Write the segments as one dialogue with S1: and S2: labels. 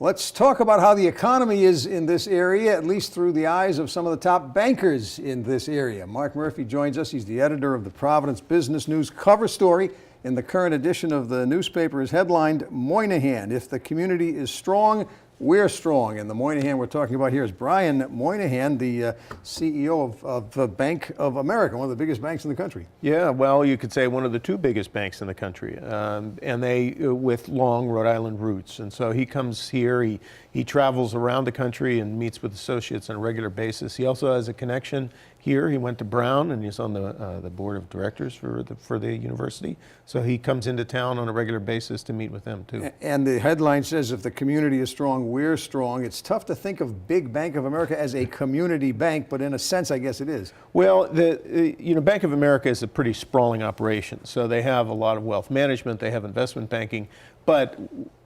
S1: Let's talk about how the economy is in this area, at least through the eyes of some of the top bankers in this area. Mark Murphy joins us. He's the editor of the Providence Business News. Cover story in the current edition of the newspaper is headlined, Moynihan, if the community is strong, we're strong. And the Moynihan we're talking about here is Brian Moynihan, the CEO of Bank of America, one of the biggest banks in the country.
S2: Yeah, well, you could say one of the two biggest banks in the country, and they with long Rhode Island roots. And so he comes here, he travels around the country and meets with associates on a regular basis. He also has a connection here. He went to Brown and he's on the board of directors for the university. So he comes into town on a regular basis to meet with them too.
S1: And the headline says, if the community is strong, we're strong. It's tough to think of big Bank of America as a community bank, but in a sense, I guess it is.
S2: Well, Bank of America is a pretty sprawling operation. So they have a lot of wealth management, they have investment banking, but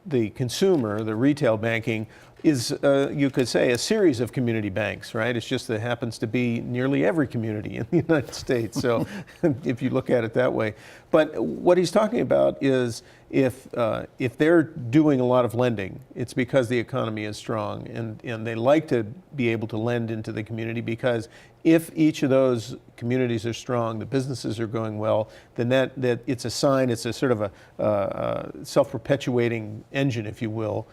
S2: the consumer, the retail banking, is, you could say, a series of community banks, right? It's just that it happens to be nearly every community in the United States, so if you look at it that way. But what he's talking about is if they're doing a lot of lending, it's because the economy is strong, and they like to be able to lend into the community, because if each of those communities are strong, the businesses are going well, then that it's a sign, it's a sort of a self-perpetuating engine, if you will.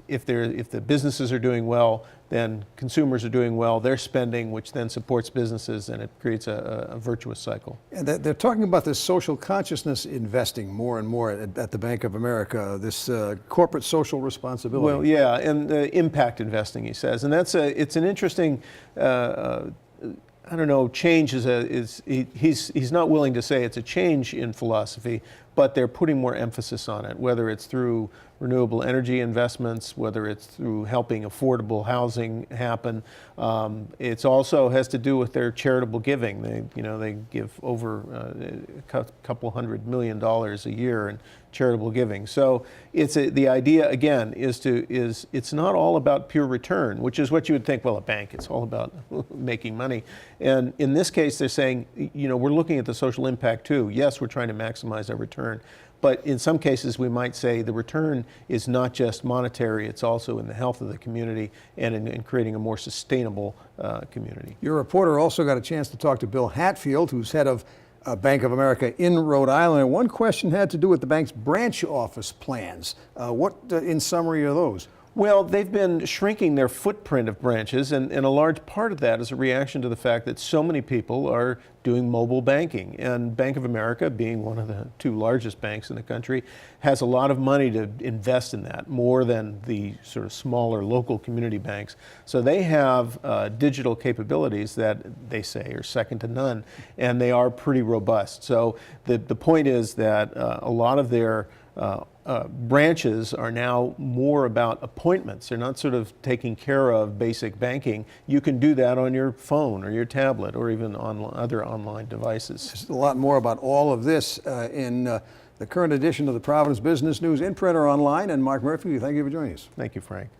S2: If the businesses are doing well, then consumers are doing well, they're spending, which then supports businesses, and it creates a virtuous cycle. And
S1: they're talking about this social consciousness investing more and more at the Bank of America, this corporate social responsibility.
S2: Well, yeah, and impact investing, he says, and it's an interesting, I don't know, change he's not willing to say it's a change in philosophy, but they're putting more emphasis on it, whether it's through renewable energy investments, whether it's through helping affordable housing happen. It also has to do with their charitable giving. They give over a couple $100 million a year in charitable giving. So the idea again is it's not all about pure return, which is what you would think. Well, a bank, it's all about making money. And in this case, they're saying, we're looking at the social impact too. Yes, we're trying to maximize our return. But in some cases, we might say the return is not just monetary, it's also in the health of the community and in creating a more sustainable community.
S1: Your reporter also got a chance to talk to Bill Hatfield, who's head of Bank of America in Rhode Island. And one question had to do with the bank's branch office plans. What, in summary, are those?
S2: Well, they've been shrinking their footprint of branches, and a large part of that is a reaction to the fact that so many people are doing mobile banking. And Bank of America, being one of the two largest banks in the country, has a lot of money to invest in that, more than the sort of smaller local community banks. So they have digital capabilities that they say are second to none, and they are pretty robust. So the point is that a lot of their branches are now more about appointments. They're not sort of taking care of basic banking. You can do that on your phone or your tablet or even on other online devices.
S1: There's a lot more about all of this in the current edition of the Providence Business News, in print or online. And Mark Murphy, thank you for joining us.
S2: Thank you, Frank.